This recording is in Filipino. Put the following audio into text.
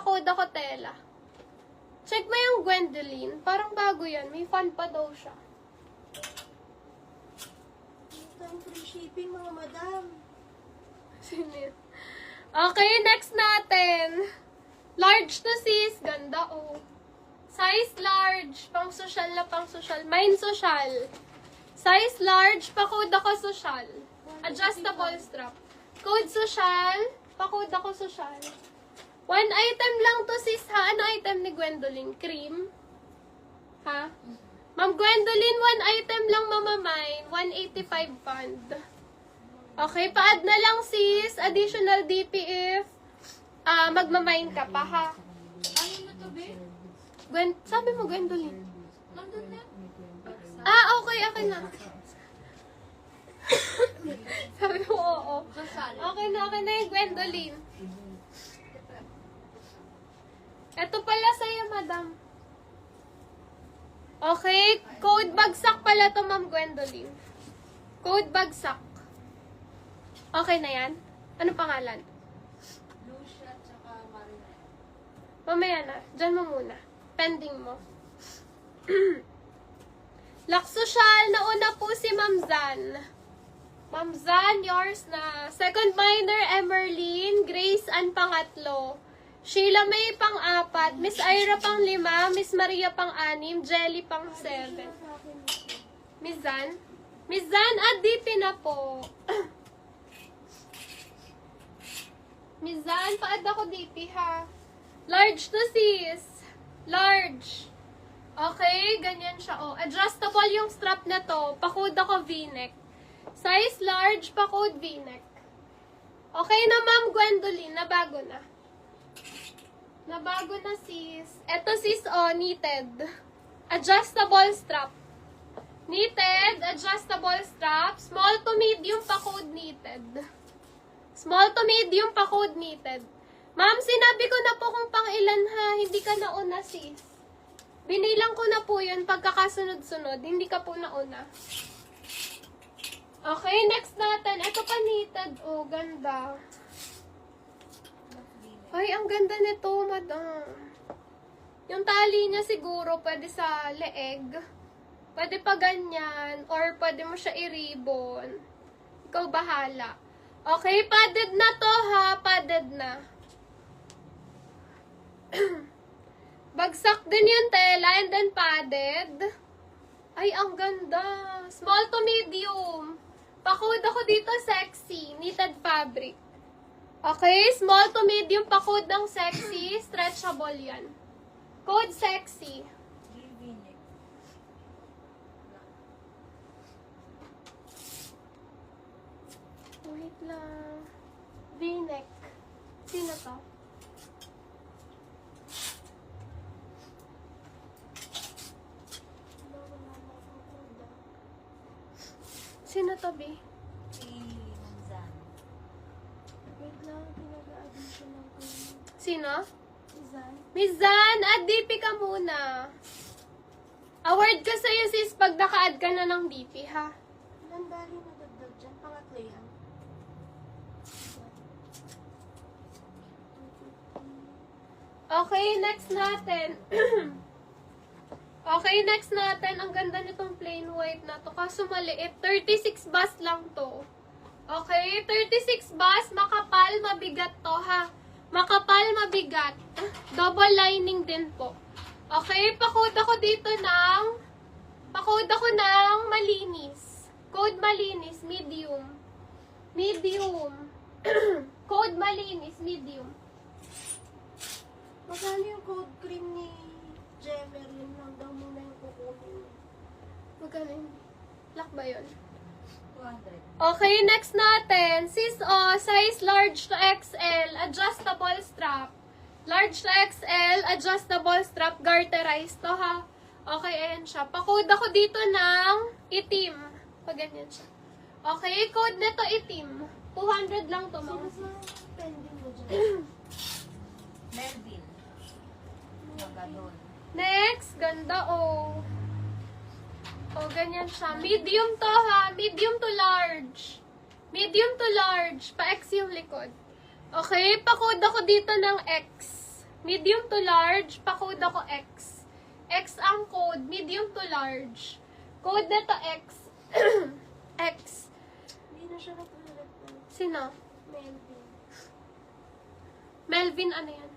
pa-code ako tela. Check mo yung Gwendolyn. Parang bago yan. May fan pa daw siya. Ang free shipping, mga madam. Sino yun? Okay, next natin. Large to sis. Ganda, oh. Size large. Pang social na pang social. Mine social. Size large. Pa-code ako social. Adjustable strap. Code social. Pa-code ako social. One item lang to sis ha. Ano item ni Gwendolyn? Cream? Ha? Ma'am Gwendolyn, one item lang mama mine. 185 pound. Okay, pa-add na lang sis. Additional DP if magmamine ka pa ha. Ano na to, be? Sabi mo Gwendolyn. Nandun na. Okay, okay na. Sabi mo oo. Okay na yung Gwendolyn. Ito pala sa'yo, madam. Okay, code bagsak pala to, ma'am Gwendolyn. Code bagsak. Okay na yan? Ano pangalan? Lucia, tsaka Marina. Mamaya na. Diyan mo muna. Pending mo. Laksosyal, nauna po si Ma'am Zan. Ma'am Zan, yours na. Second minor, Emerlyn. Grace, ang pangatlo. Sheila May, pang-apat. Miss Ira, pang-5. Miss Maria, pang-6. Jelly, pang-7. Miss Zan? Miss Zan, DP na po. Miss Zan, pa-add ako DP ha. Large to sis. Large. Okay, ganyan siya. Oh, adjustable yung strap na to. Pa-code ako V-neck. Size large, pa-code V-neck. Okay na, Ma'am Gwendolyn. Nabago na. Nabago na sis. Eto sis, knitted. Adjustable strap. Knitted, adjustable strap. Small to medium, pa-code knitted. Small to medium, pa-code knitted. Ma'am, sinabi ko na po kung pang ilan ha. Hindi ka nauna sis. Binilang ko na po yun pagkakasunod-sunod. Hindi ka po nauna. Okay, next natin. Ito pa knitted. Oh, ganda. Ay, ang ganda nito, madam. Yung tali niya siguro pwede sa leeg. Pwede pa ganyan. Or pwede mo siya i-ribbon. Ikaw bahala. Okay, padded na to ha. Padded na. Bagsak din yung tela and then padded. Ay, ang ganda. Small to medium. Pa-code ako dito, sexy. Knitted fabric. Okay, small to medium pa-code ng sexy. Stretchable yan. Code sexy. Wait lang. V-neck. Sino to? Sino to, B? Si Manzan. Wait lang, pinag-a-addition ng code. Sino? Si Zan. Miss Zan, add DP ka muna. Award ka sa'yo sis pag naka-add ka na ng DP, ha? Ilan dali na dagdag dyan? Pangatlo yan. Okay, next natin. Okay, next natin. Ang ganda nitong plain white na to. Kaso maliit. 36 bus lang to. Okay, 36 bus. Makapal, mabigat to ha. Makapal, mabigat. Double lining din po. Okay, pa-code ako dito ng malinis. Code malinis, medium. Medium. Code malinis, medium. Magkano yung code cream ni Jemerlin lang daw muna yung kukunin. Magkano yun? Lock ba yun? 200. Okay, next natin. Sis, size large to XL, adjustable strap. Large to XL, adjustable strap, garterized to ha. Okay, ayan siya. Pa-code ako dito ng itim. Pag ganyan siya. Okay, code nito itim. 200 lang to, mga. Sino sa pending mo dyan? Melvin. Maganon. Next, ganda oh. Oh, ganyan siya. Medium to ha. Medium to large. Medium to large. Pa-X yung likod. Okay, pa-code ako dito ng X. Medium to large, pa-code ako X. X ang code, medium to large. Code na to X. X. Hindi na siya nag-reply. Sino? Melvin. Melvin, ano yan?